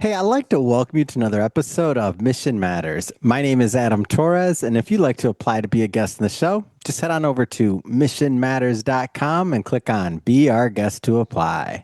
Hey, I'd like to welcome you to another episode of Mission Matters. My name is Adam Torres, and if you'd like to apply to be a guest in the show, just head on over to missionmatters.com and click on Be Our Guest to apply.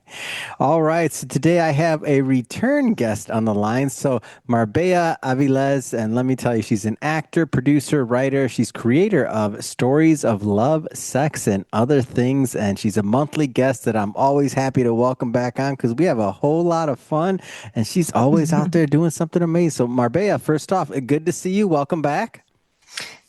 All right, so today I have a return guest on the line. So Marbella Avilez, and let me tell you, she's an actor, producer, writer. She's creator of Stories of Love, Sex, and Other Things, and she's a monthly guest that I'm always happy to welcome back on because we have a whole lot of fun, and she's always out there doing something amazing. So Marbella, first off, good to see you. Welcome back.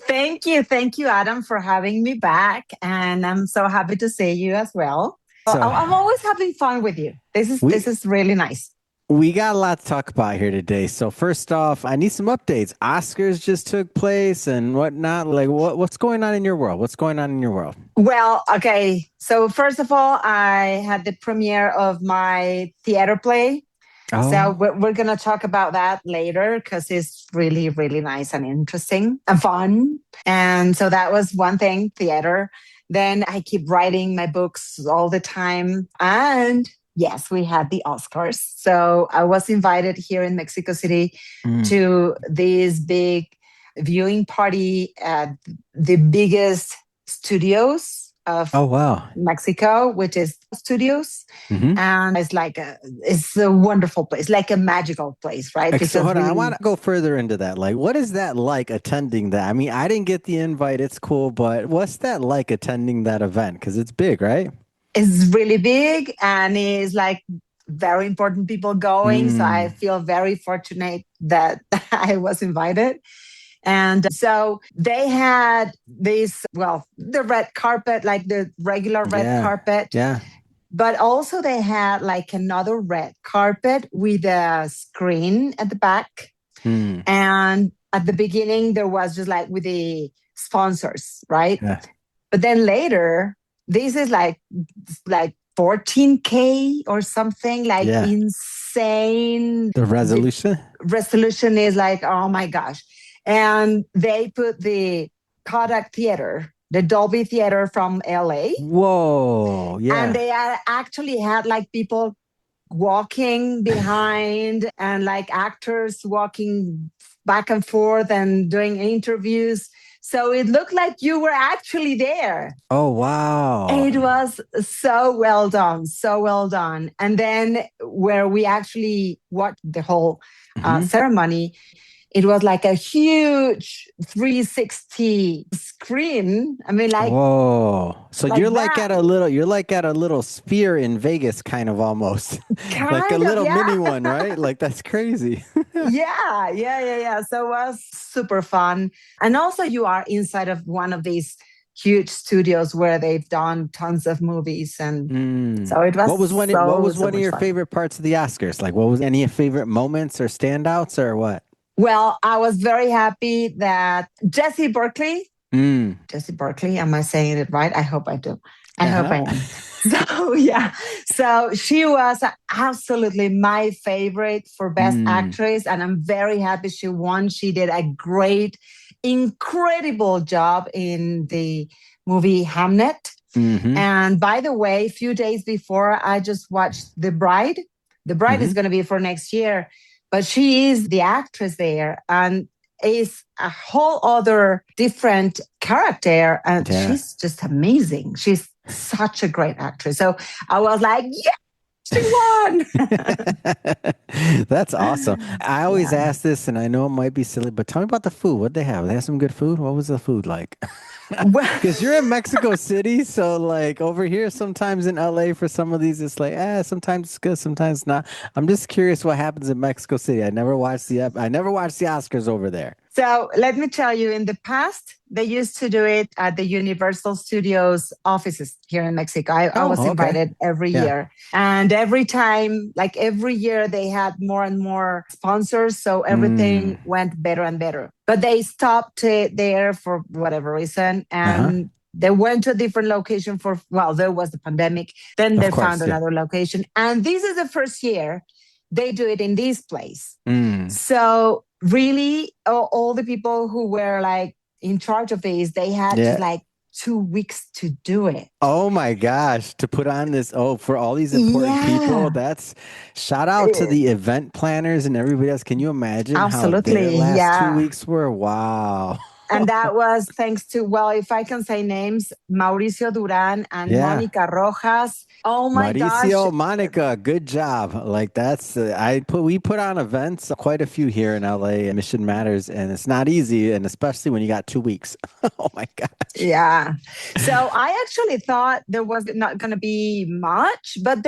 Thank you. Thank you, Adam, for having me back. And I'm so happy to see you as well. So I'm always having fun with you. This we is really nice. we got a lot to talk about here today. So first off, I need some updates. Oscars just took place and whatnot. Like what's going on in your world? What's going on in your world? Well, okay. So first of all, I had the premiere of my theater play. So Oh, we're going to talk about that later because it's really, really nice and interesting and fun. And so that was one thing, theater. Then I keep writing my books all the time. And yes, we had the Oscars. So I was invited here in Mexico City mm. to this big viewing party at the biggest studios of Oh wow. Mexico, which is studios. Hmm. And it's a wonderful place, like a magical place, right? So Because hold on, I want we to go further into that. Like, what is that like attending that? I mean, I didn't get the invite. It's cool, but what's that like attending that event? Because it's big, right? It's really big and is like very important people going. So I Mm. feel very fortunate that I was invited. And so they had this, well, the red carpet, like the regular red Yeah. carpet, Yeah. but also they had like another red carpet with a screen at the back. Mm. And at the beginning, there was just like with the sponsors, right? Yeah. But then later, this is like 14K or something, like Yeah. insane. The The resolution? resolution is like, oh my gosh. And they put the Kodak Theater, the Dolby Theater from LA, Whoa. and Yeah. they actually had like people walking behind and like actors walking back and forth and doing interviews. So it looked like you were actually there. Oh wow. It was so well done, so well done. And then where we actually watched the whole Hmm. ceremony, it was like a huge 360 screen. I mean, Whoa. So like that, you're like at a little sphere in Vegas, kind of almost. Like a kind of, little yeah. mini one, right? Like that's crazy. Yeah. So it was super fun. And also, you are inside of one of these huge studios where they've done tons of movies. And Mm. so it was What so, was so one of much your fun. favorite parts of the Oscars? Like what was any favorite moments or standouts or what? Well, I was very happy that Mm. Jessie Berkeley, am I saying it right? I hope I do. I hope Uh-huh. I am. So, yeah. So she was absolutely my favorite for Best Mm. Actress. And I'm very happy she won. She did a great, incredible job in the movie Hamnet. Mm-hmm. And by the way, a few days before, I just watched The Bride. The Bride Mm-hmm. is going to be for next year, but she is the actress there and is a whole other different character. And Yeah. she's just amazing. She's such a great actress. So I was like, yeah, she won. That's awesome. I always Yeah. ask this, and I know it might be silly, but tell me about the food. What they have? They have some good food. What was the food like? Well, Because you're in Mexico City, so like over here, sometimes in LA for some of these, it's like, sometimes it's good, sometimes not. I'm just curious what happens in Mexico City. I never watched the Oscars over there. so let me tell you, in the past, they used to do it at the Universal Studios offices here in Mexico. I was Oh, okay. invited every Yeah. year. And every time, like every year, they had more and more sponsors. So Mm. everything went better and better. But they stopped it there for whatever reason. Uh-huh. And they went to a different location well, there was the pandemic. Then Of they found course, yeah. another location. And this is the first year they do it in this place. Mm. So really, all the people who were like in charge of this, they had just Yeah. like 2 weeks to do it. Oh my gosh, to put on this, for all these important people, Yeah, that's shout out to eh, the event planners and everybody else. Can you imagine how their absolutely. last two Yeah. weeks were? Wow. And that was thanks to, well, if I can say names, Mauricio Duran and Yeah. Monica Rojas. Oh my gosh. Mauricio, Monica, good job. Like that's we put on events, quite a few here in LA and Mission Matters, and it's not easy, and especially when you got 2 weeks. Oh my gosh. Yeah. So I actually thought there was not going to be much, but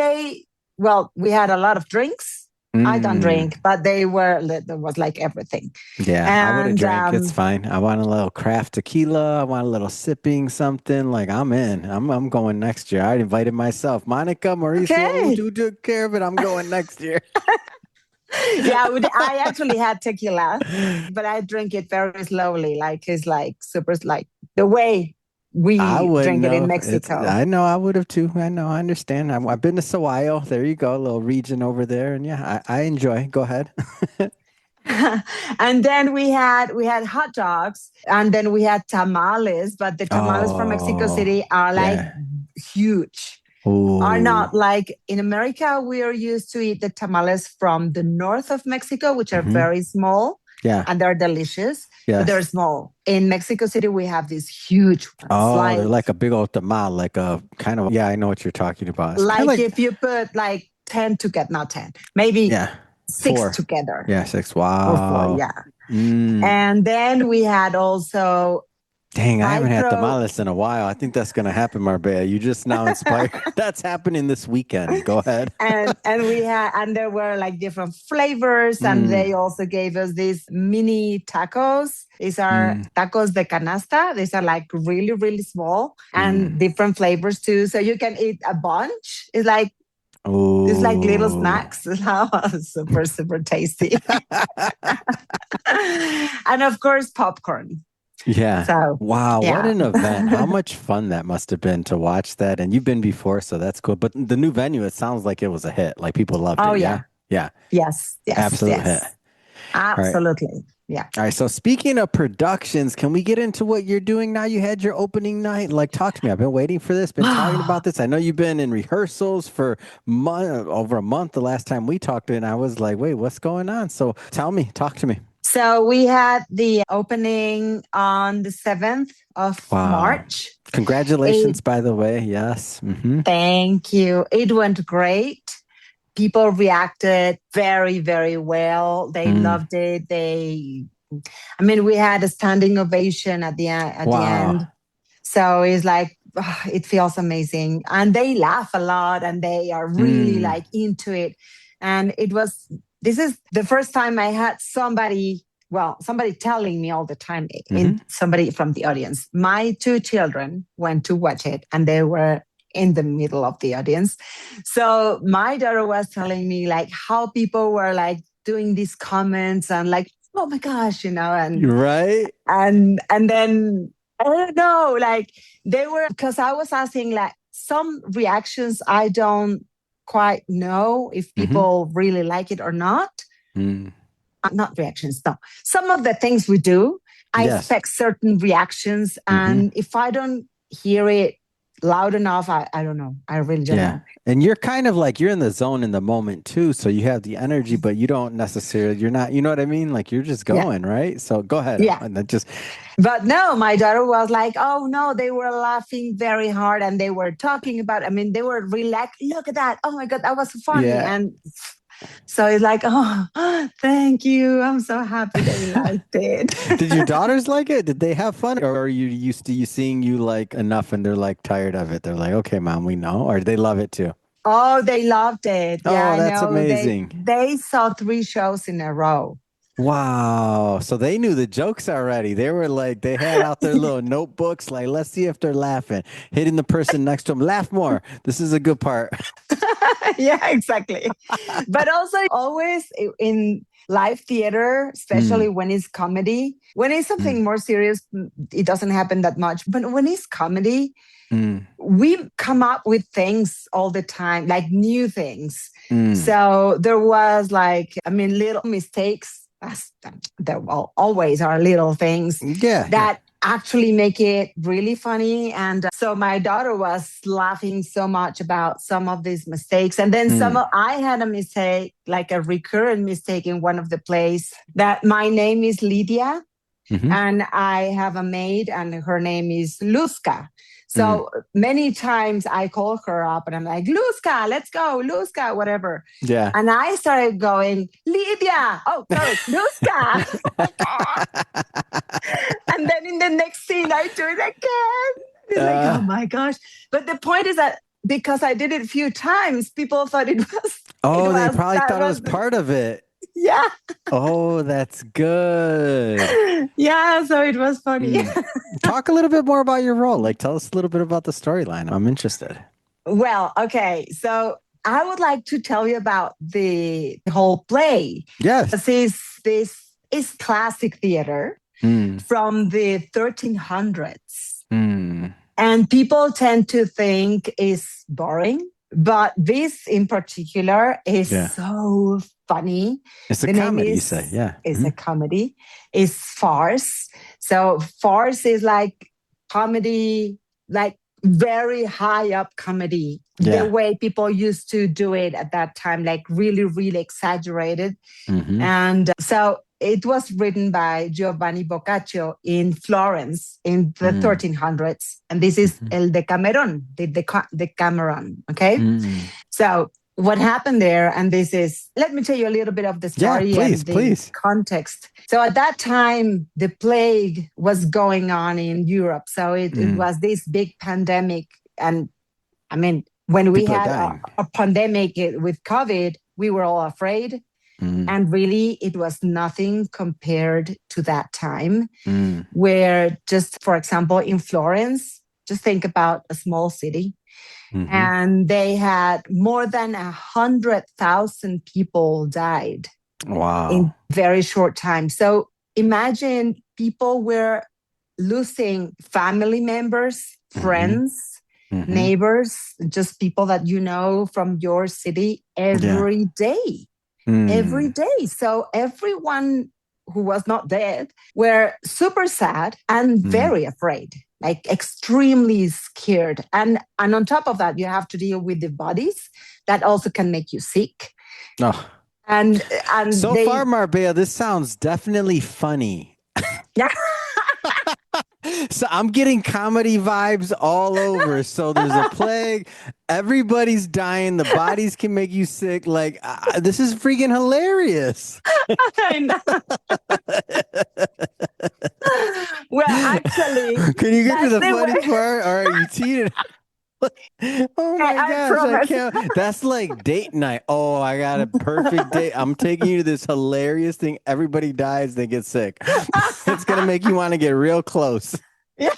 we had a lot of drinks. I don't Mm, drink, but there was like everything. yeah, I would have And drank. It's fine. I want a little craft tequila. I want a little sipping something. Like I'm in. I'm going next year. I invited myself. Monica, Mauricio, okay. who took care of it? I'm going next year. Yeah, I actually had tequila, but I drink it very slowly. Like it's like super, like the way I we wouldn't drink it in know. It's. Mexico. I know. I would have too. I know. I understand. I've been to Sahuayo. There you go, a little region over there, and yeah, I enjoy. Go ahead. And then we had hot dogs, and then we had tamales, but the tamales from Mexico Oh, City are like yeah. huge. Are Ooh. not like in America, we are used to eat the tamales from the north of Mexico, which are Hmm. very small Yeah. and they're delicious, but they're Yes. small. In Mexico City, we have these huge ones, Oh, they're like a big old tamal, like a kind of. Yeah, I know what you're talking about. It's kind of like like. if you put like 10 together, not 10, maybe Yeah. six Four. together Yeah, six. or four. Wow. Yeah. Mm. And then we had also Dang, I haven't had micro. tamales in a while. I think that's gonna happen, Marbella. You just now inspired. That's happening this weekend. Go ahead. And there were like different flavors, and Mm. they also gave us these mini tacos. These are Mm. tacos de canasta. These are like really, really small and Mm. different flavors too. So you can eat a bunch. It's like little Oh. snacks. Super, super tasty. And of course, popcorn. Yeah. So Wow, what yeah. an event. How much fun that must have been to watch that. And you've been before, so that's cool. But the new venue, it sounds like it was a hit. Like people loved Oh it. Yeah. yeah. Yeah. Yes, yes, Absolute hit. yes. All right. Absolutely. Yeah. All right. So speaking of productions, can we get into what you're doing now? You had your opening night. Like, talk to me. I've been waiting for this, been talking about this. I know you've been in rehearsals for over a month the last time we talked, and I was like, wait, what's going on? So tell me, talk to me. So we had the opening on the 7th of Wow. March. Congratulations, by the way. Yes. Mm-hmm. Thank you. It went great. People reacted very, very well. They Mm. loved it. We had a standing ovation at the end. At the Wow. end. So it's like it feels amazing, and they laugh a lot, and they are really Mm. like into it. And this is the first time I had somebody telling me all the time, Mm-hmm. somebody from the audience. My two children went to watch it, and they were in the middle of the audience. So my daughter was telling me like how people were like doing these comments and like, oh my gosh, and You're right. and then I don't know, like they were, because I was asking like some reactions I don't quite know if Mm-hmm. people really like it or not. Mm. Not reactions, no. Some of the things we do, I Yes. expect certain reactions. Mm-hmm. And if I don't hear it loud enough, I don't know. I really don't Yeah. know. And you're kind of like you're in the zone in the moment too. So you have the energy, but you're not, you know what I mean? Like you're just Yeah. going, right? So go ahead. Yeah. And then just But no, my daughter was like, oh no, they were laughing very hard and they were talking about, they were relaxed. Look at that. Oh my God, that was funny. yeah. And so it's like, oh, thank you. I'm so happy they liked it. Did your daughters like it? Did they have fun? Or are you used to you seeing you like enough and they're like tired of it? They're like, okay, mom, we know. Or they love it too? Oh, they loved it. Yeah, Oh, I that's know. They amazing. they saw 3 shows in a row. Wow. So they knew the jokes already. They were like, they had out their little notebooks, like, let's see if they're laughing. Hitting the person next to them, laugh more. This is a good part. Yeah, exactly. But also always in live theater, especially Mm, when it's comedy, when it's mm, something more serious, it doesn't happen that much. But when it's comedy, mm, we come up with things all the time, like new things. mm. So there was like, little mistakes. There always are little things Yeah, yeah. that actually make it really funny. And so my daughter was laughing so much about some of these mistakes. And then I had a mistake, like a recurrent mistake in one of the plays, that my name is Lydia. And I have a maid and her name is Luzka. So many times I call her up and I'm like, Luzka, let's go, Luzka, whatever. Yeah. And I started going, Lydia. Oh, sorry, Luzka. And then in the next scene, I do it again. It's like, oh my gosh. But the point is that because I did it a few times, people thought it was. They probably thought it was part of it. Yeah. Oh, that's good. Yeah, so it was funny. Talk a little bit more about your role. Like, tell us a little bit about the storyline. I'm interested. Well, okay. So I would like to tell you about the whole play. Yes. This is classic theater from the 1300s. And people tend to think it's boring. But this in particular is so funny. It's a comedy, you say, yeah. It's a comedy. It's farce. So farce is like comedy, like very high up comedy. The way people used to do it at that time, like really, really exaggerated. And so it was written by Giovanni Boccaccio in Florence in the 1300s. And this is El Decameron, the Decameron, okay? So what happened there, and this is, let me tell you a little bit of the story and the context. So at that time, the plague was going on in Europe. So it was this big pandemic. And I mean, when we had a pandemic with COVID, we were all afraid. And really, it was nothing compared to that time where just, for example, in Florence, just think about a small city. And they had more than 100,000 people died. Wow. In very short time. So imagine people were losing family members, friends, neighbors, just people that you know from your city every day. Every day. So everyone who was not dead were super sad and very afraid, like extremely scared. And on top of that, you have to deal with the bodies that also can make you sick. Oh. And so far, Marbella, this sounds definitely funny. Yeah. So I'm getting comedy vibes all over. So there's a plague. Everybody's dying. The bodies can make you sick. Like, this is freaking hilarious. I know. Well, actually. Can you get to the funny part? All right, you cheated. Oh my gosh, I can't. That's like date night. Oh, I got a perfect date. I'm taking you to this hilarious thing. Everybody dies, they get sick. It's gonna make you want to get real close. Yeah.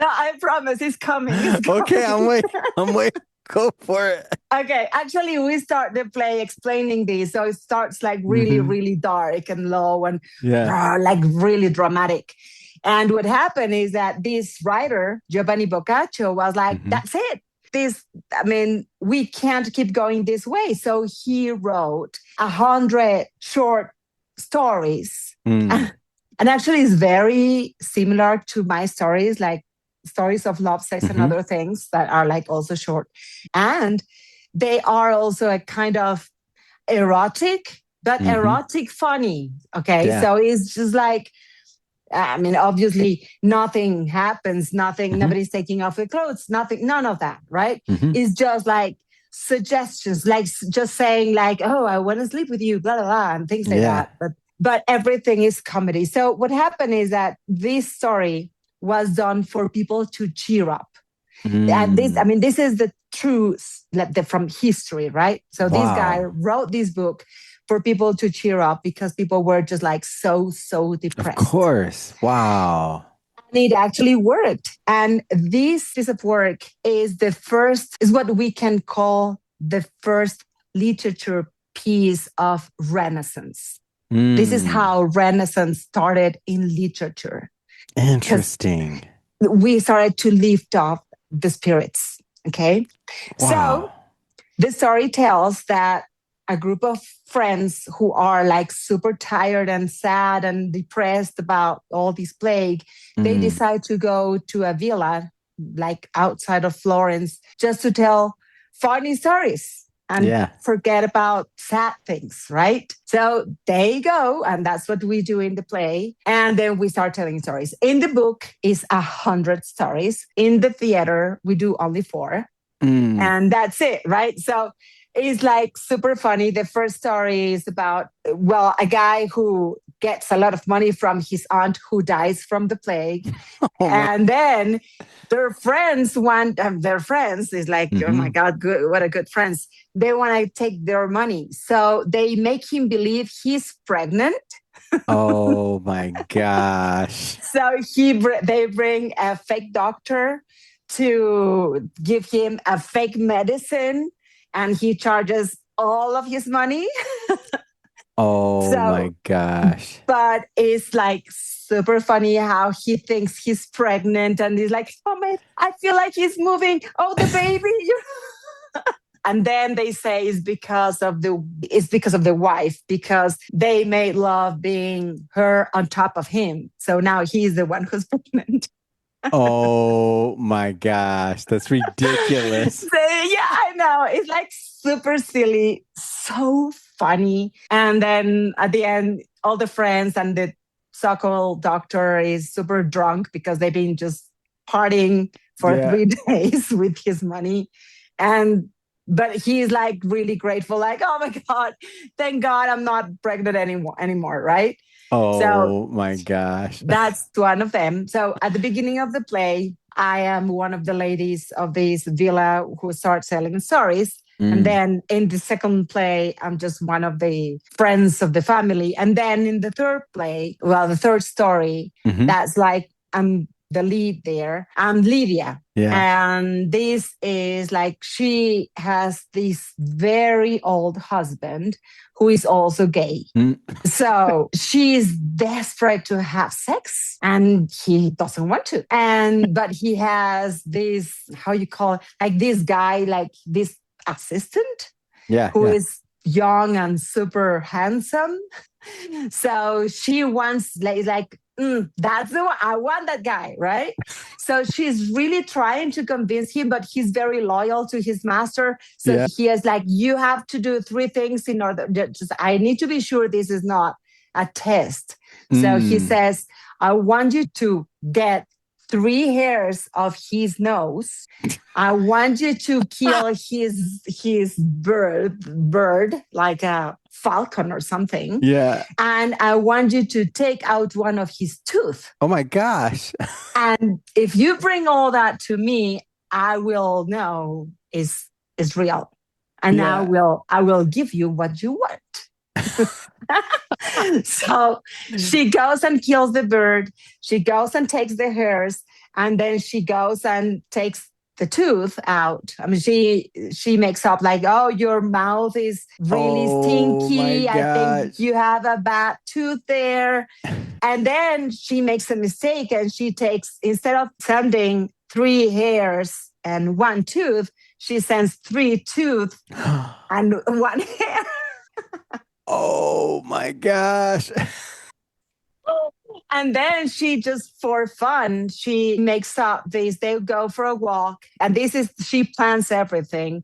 No, I promise it's coming. Okay, I'm waiting. Go for it. Okay, actually, we start the play explaining this. So it starts like really, really dark and low and like really dramatic. And what happened is that this writer, Giovanni Boccaccio, was like, that's it. We can't keep going this way. So he wrote 100 short stories. And actually, it's very similar to my stories, like stories of love, sex, and other things that are like also short. And they are also a kind of erotic, but erotic funny. Okay. Yeah. So it's just like, obviously nothing happens, nobody's taking off their clothes, none of that, right? It's just like suggestions, like just saying like, oh, I want to sleep with you, blah, blah, blah, and things like that. But everything is comedy. So what happened is that this story was done for people to cheer up. And this is the truth from history, right? So this guy wrote this book for people to cheer up because people were just like so depressed. Of course. Wow. And it actually worked. And this piece of work is what we can call the first literature piece of Renaissance. This is how Renaissance started in literature. Interesting. We started to lift up the spirits. Okay. Wow. So the story tells that a group of friends who are like super tired and sad and depressed about all this plague, they decide to go to a villa like outside of Florence just to tell funny stories and forget about sad things, right? So they go, and that's what we do in the play. And then we start telling stories. In the book is 100 stories. In the theater, we do only 4. And that's it, right? So it's like super funny. The first story is about, well, a guy who gets a lot of money from his aunt who dies from the plague. And then their friends is like, oh my God, good, what a good friends. They want to take their money. So they make him believe he's pregnant. Oh my gosh. So they bring a fake doctor to give him a fake medicine, and he charges all of his money. Oh my gosh. But it's like super funny how he thinks he's pregnant, and he's like, oh man, I feel like he's moving. Oh, the baby. And then they say it's because of the wife, because they made love being her on top of him. So now he's the one who's pregnant. Oh my gosh, that's ridiculous. Yeah, I know. It's like super silly, so funny. And then at the end, all the friends and the so-called doctor is super drunk because they've been just partying for 3 days with his money. But he's like really grateful, like, oh my God, thank God I'm not pregnant anymore, right? Oh my gosh. That's one of them. So at the beginning of the play, I am one of the ladies of this villa who start selling stories. And then in the second play, I'm just one of the friends of the family. And then in the third play, the third story, that's like I'm the lead there. I'm Lydia. And this is like, she has this very old husband who is also gay. So she's desperate to have sex and he doesn't want to. But he has this, how you call it, like this guy, like this assistant who is young and super handsome. So she wants, like, that's the one. I want that guy, right? So she's really trying to convince him, but he's very loyal to his master. So he is like, you have to do 3 things in order. I need to be sure this is not a test. So he says, I want you to get 3 hairs of his nose. I want you to kill his bird, like a falcon or something. Yeah. And I want you to take out one of his tooth. Oh my gosh. And if you bring all that to me, I will know is real. And I will give you what you want. So she goes and kills the bird. She goes and takes the hairs, and then she goes and takes the tooth out. I mean, she makes up like, oh, your mouth is really stinky. I think you have a bad tooth there. And then she makes a mistake, and she takes, instead of sending 3 hairs and 1 tooth, she sends 3 tooth and 1 hair. Oh my gosh. And then she just, for fun, she makes up this. They go for a walk. And she plans everything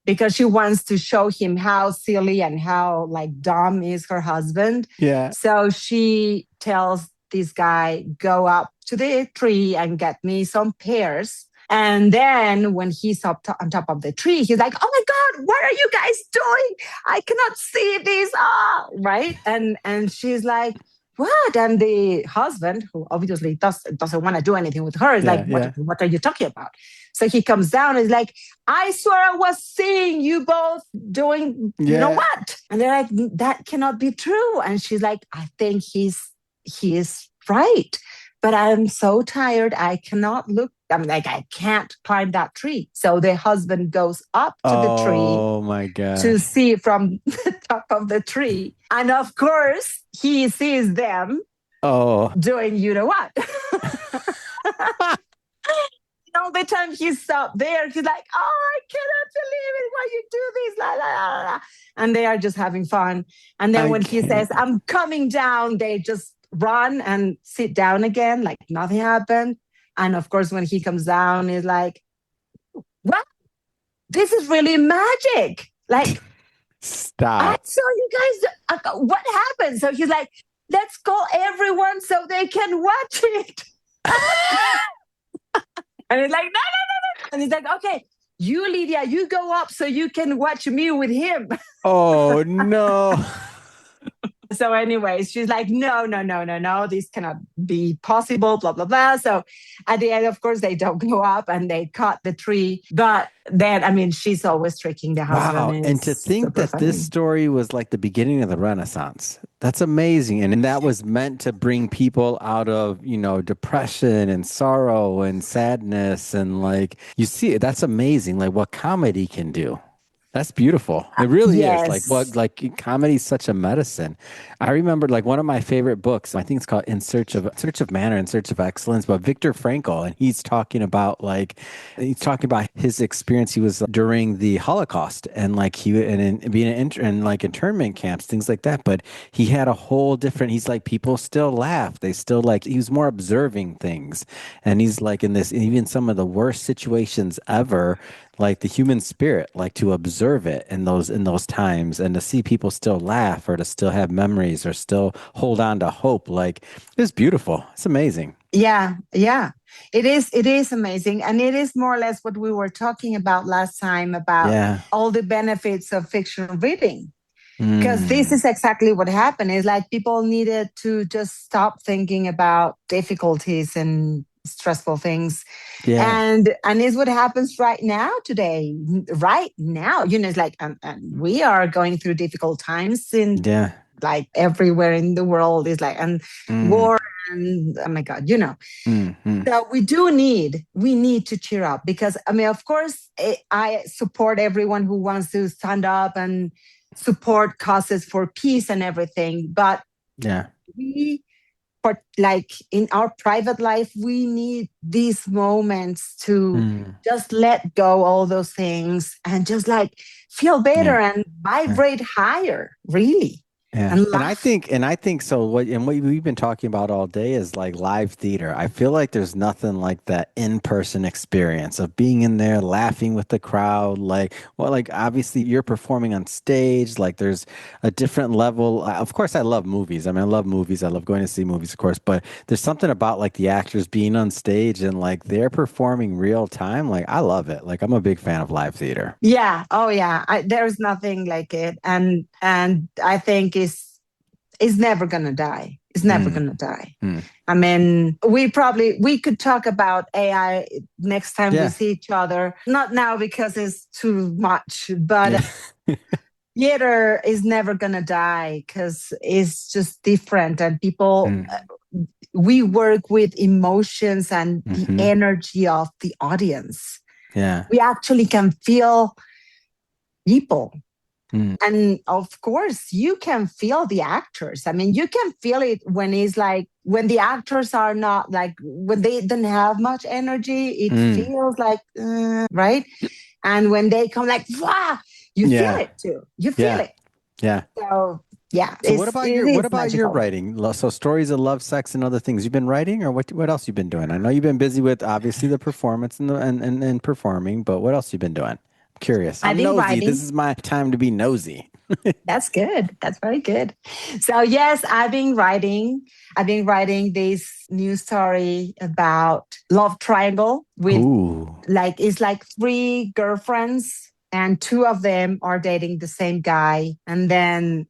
because she wants to show him how silly and how like dumb is her husband. Yeah. So she tells this guy, go up to the tree and get me some pears. And then when he's up on top of the tree, he's like, oh my God, what are you guys doing? I cannot see this. Right. And she's like, what? And the husband, who obviously doesn't want to do anything with her, is like, what are you talking about? So he comes down and is like, I swear I was seeing you both doing, you know what? And they're like, that cannot be true. And she's like, I think he is right. But I'm so tired, I cannot look. I'm like, I can't climb that tree. So the husband goes up to the tree. Oh my God. To see from the top of the tree. And of course, he sees them doing you know what. all the time he's up there, he's like, oh, I cannot believe it. Why you do this? La, la, la, la. And they are just having fun. And then I when he says, can't. I'm coming down, they just run and sit down again, like nothing happened. And of course, when he comes down, he's like, well, this is really magic. Like, I Stop. saw you guys. What happened? So he's like, let's call everyone so they can watch it. And he's like, no, no, no, no. And he's like, okay, you, Lydia, you go up so you can watch me with him. Oh no. So, anyways, she's like, no, no, no, no, no, this cannot be possible, blah, blah, blah. So, at the end, of course, they don't go up and they cut the tree. But then, I mean, she's always tricking the husband. Wow. And And to it's think super that this funny. story was like the beginning of the Renaissance. That's amazing. And that was meant to bring people out of, depression and sorrow and sadness. And like, you see, that's amazing. Like what comedy can do. That's beautiful. It really is. Like what Yes. like comedy is such a medicine. I remember like one of my favorite books, I think it's called In Search of Manner, In Search of Excellence, but Viktor Frankl, and he's talking about his experience. He was during the Holocaust and like being in like internment camps, things like that. But he had a whole different, he's like, people still laugh. They still like, he was more observing things. And he's like in this, even some of the worst situations ever, like the human spirit, like to observe it in those times and to see people still laugh or to still have memories or still hold on to hope. Like it's beautiful. It's amazing. Yeah. Yeah. It is amazing. And it is more or less what we were talking about last time about Yeah. all the benefits of fiction reading. Because this Mm. is exactly what happened is like people needed to just stop thinking about difficulties and stressful things, Yeah. and is what happens right now today, right now, it's like, and we are going through difficult times in Yeah. like everywhere in the world is like, and Mm. war, and oh my god, Mm. Mm. so we need to cheer up, because I mean, of course, I support everyone who wants to stand up and support causes for peace and everything. But Yeah. we, for like in our private life, we need these moments to Mm. just let go all those things and just like feel better Yeah. and Yeah. vibrate higher, really, Yeah. and And I laugh. think and I think so what we've been talking about all day is like live theater. I feel like there's nothing like that in-person experience of being in there laughing with the crowd. Like obviously you're performing on stage, like there's a different level. Of course I love movies. I mean, I love movies. I love going to see movies, of course, but there's something about like the actors being on stage and like they're performing real time. Like I love it. Like I'm a big fan of live theater. Yeah. Oh, yeah. There's nothing like it, and I think it's never gonna die. It's never Mm. gonna die. Mm. I mean, we could talk about AI next time we Yeah. see each other. Not now because it's too much, but Yeah. theater is never gonna die because it's just different, and people. Mm. We work with emotions and the Hmm. energy of the audience. Yeah. We actually can feel people. Mm. And of course, you can feel the actors. I mean, you can feel it when it's like, when the actors are not like, when they don't have much energy, it Mm. feels like, right? And when they come like, wow, you feel Yeah. it too. You feel Yeah. it. Yeah. So, yeah, So what about it is your magical. writing? So stories of love, sex, and other things. You've been writing, or what else you've been doing? I know you've been busy with obviously the performance and performing, but what else you've been doing? I'm curious. I've I'm been nosy. This writing. is my time to be nosy. That's good. That's very good. So yes, I've been writing this new story about love triangle with, Ooh. like, it's like three girlfriends and two of them are dating the same guy, and then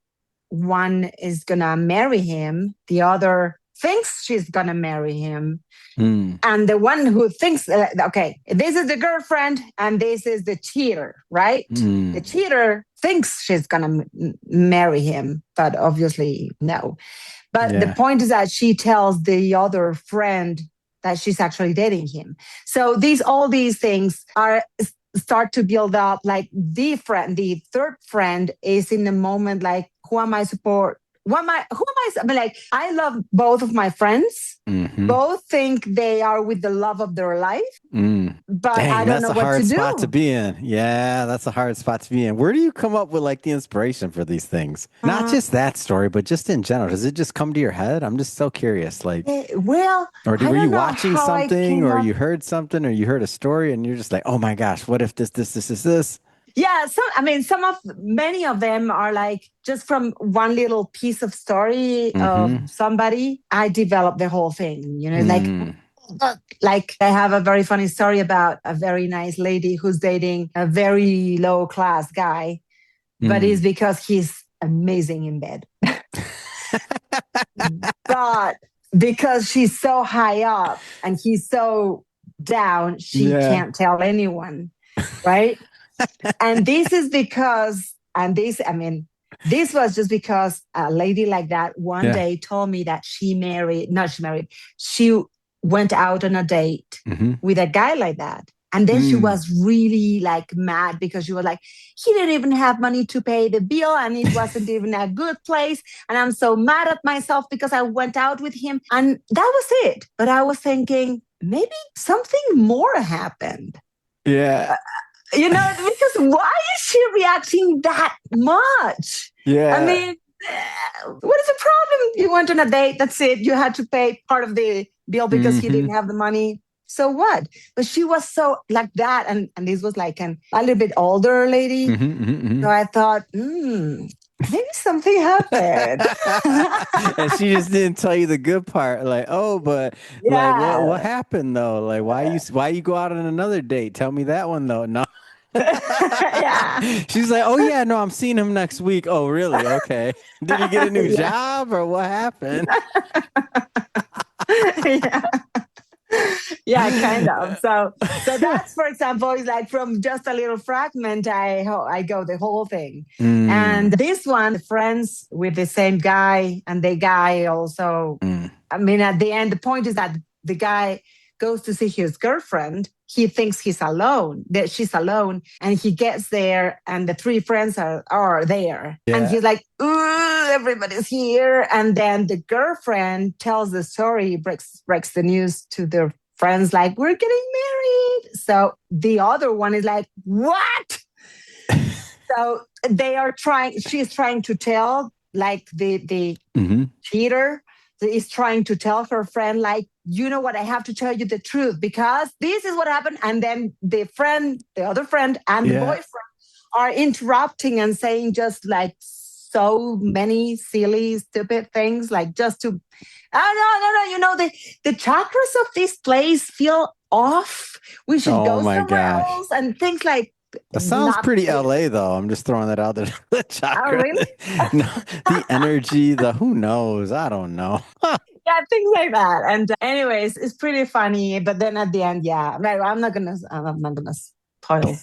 one is gonna marry him, the other thinks she's gonna marry him, Mm. and the one who thinks, okay, this is the girlfriend and this is the cheater, right? The Mm. cheater thinks she's gonna marry him, but obviously no. But the Yeah. point is that she tells the other friend that she's actually dating him. So all these things are start to build up. Like the third friend is in the moment like, who am I support? who am I? I mean, like, I love both of my friends. Mm-hmm. Both think they are with the love of their life, Mm. but I Dang, don't that's know a what to hard spot to do. be in. Yeah, that's a hard spot to be in. Where do you come up with like the inspiration for these things? Not Uh, just that story, but just in general. Does it just come to your head? I'm just so curious. Like, well, I were you don't know watching how I something came or up. you heard something or you heard a story and you're just like, oh my gosh, what if this? Yeah, many of them are like just from one little piece of story of Mm-hmm. somebody, I developed the whole thing. Mm. Like I have a very funny story about a very nice lady who's dating a very low class guy, but it's Mm. because he's amazing in bed. But because she's so high up and he's so down, she Yeah. can't tell anyone, right? And this is because, and this, I mean, this was just because a lady like that one Yeah. day told me that she went out on a date Mm-hmm. with a guy like that. And then she Mm. was really like mad because she was like, he didn't even have money to pay the bill and it wasn't even a good place. And I'm so mad at myself because I went out with him. And that was it. But I was thinking, maybe something more happened. Yeah. Because why is she reacting that much? I Yeah. mean, what is the problem? You went on a date, that's it. You had to pay part of the bill because he Mm-hmm. didn't have the money. So what? But she was so like that. And this was like a little bit older lady. Mm-hmm. Mm-hmm. So I thought, maybe something happened. And she just didn't tell you the good part. Like, oh, but like what Yeah. happened though? Like why you go out on another date? Tell me that one though. No. Yeah. She's like, "Oh yeah, no, I'm seeing him next week." Oh, really? Okay. Did he get a new Yeah. job or what happened? Yeah. Yeah, kind of. So that's, for example, is like from just a little fragment, I go the whole thing. Mm, And this one, friends with the same guy, and the guy also, mm, I mean, at the end, the point is that the guy goes to see his girlfriend. He thinks that she's alone, and he gets there, and the three friends are there, and yeah. he's like, "Ooh, everybody's here." And then the girlfriend tells the story, breaks the news to their friends, like, "We're getting married." So the other one is like, "What?" So she's trying to tell, like, the Mm-hmm. cheater is trying to tell her friend, like, you know what, I have to tell you the truth because this is what happened. And then the other friend, and the Yeah. boyfriend are interrupting and saying just like so many silly, stupid things, like just to, oh, no, the chakras of this place feel off. We should Oh go my somewhere gosh. else, and things like That sounds not pretty this. LA though. I'm just throwing that out there. The Oh, chakra. really? No, the energy, the who knows? I don't know. Yeah, things like that. And anyways, it's pretty funny. But then at the end, yeah, no, I'm not gonna spoil.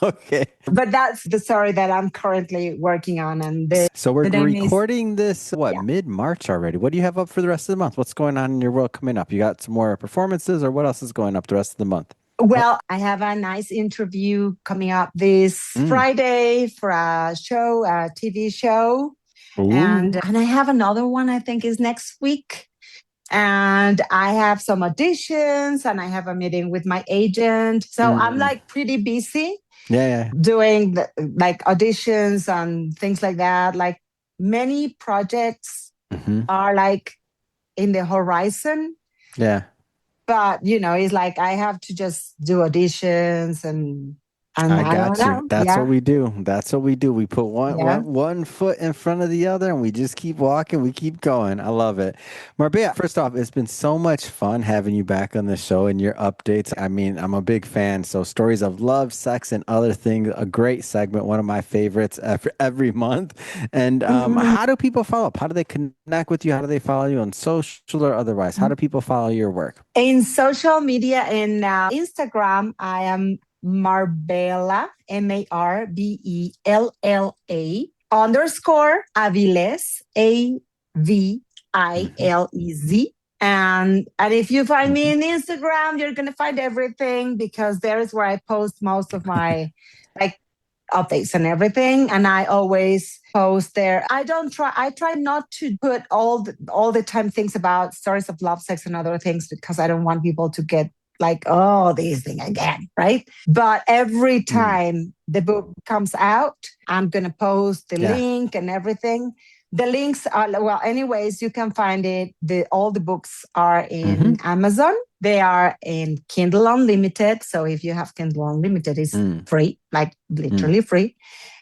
Okay. But that's the story that I'm currently working on, and So we're the name is, recording this what yeah. mid-March already. What do you have up for the rest of the month? What's going on in your world coming up? You got some more performances or what else is going up the rest of the month? What? Well, I have a nice interview coming up this Mm. Friday for a show, a TV show, and Ooh. I have another one. I think is next week. And I have some auditions and I have a meeting with my agent. So I'm Mm. like pretty busy Yeah, yeah. doing like auditions and things like that. Like many projects Hmm. are like in the horizon, Yeah. but it's like I have to just do auditions and I I don't got you. know. That's what Yeah. we do. That's what we do. We put Yeah. one foot in front of the other and we just keep walking. We keep going. I love it. Marbella, first off, it's been so much fun having you back on the show and your updates. I mean, I'm a big fan. So stories of love, sex, and other things, a great segment, one of my favorites every month. And Mhm. how do people follow up? How do they connect with you? How do they follow you on social or otherwise? How do people follow your work? In social media, in Instagram, I am Marbella, Marbella underscore Avilez, Avilez. And if you find me Mhm. in Instagram, you're gonna find everything because there is where I post most of my like updates and everything. And I always post there. I try not to put all the time things about stories of love, sex, and other things because I don't want people to get like, oh, this thing again, right? But every time the book comes out, I'm going to post the link and everything. The links are, well, anyways, you can find it. All the books are in Amazon. They are in Kindle Unlimited. So if you have Kindle Unlimited, it's free, like literally free.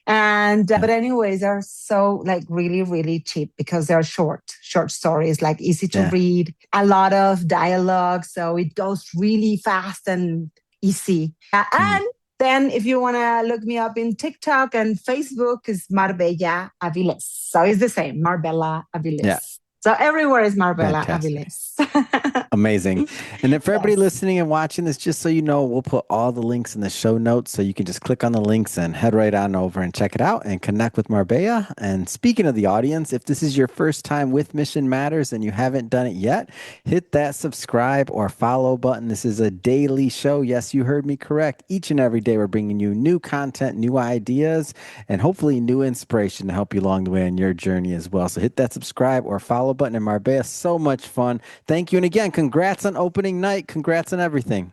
And but anyways, they're so like really, really cheap because they're short stories, like easy to read, a lot of dialogue. So it goes really fast and easy. And then if you want to look me up in TikTok and Facebook, is Marbella Avilez. So it's the same, Marbella Avilez. Yeah. So everywhere is Marbella Fantastic. Avilez. Amazing. And for everybody listening and watching this, just so you know, we'll put all the links in the show notes. So you can just click on the links and head right on over and check it out and connect with Marbella. And speaking of the audience, if this is your first time with Mission Matters and you haven't done it yet, hit that subscribe or follow button. This is a daily show. Yes, you heard me correct. Each and every day, we're bringing you new content, new ideas, and hopefully new inspiration to help you along the way on your journey as well. So hit that subscribe or follow button. And Marbella, so much fun. Thank you. And again, congrats on opening night. Congrats on everything.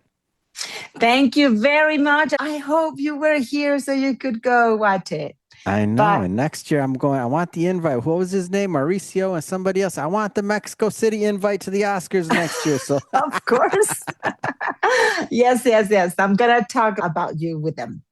Thank you very much. I hope you were here so you could go watch it. I know. And next year I want the invite. What was his name? Mauricio and somebody else. I want the Mexico City invite to the Oscars next year. So of course. Yes. I'm going to talk about you with them.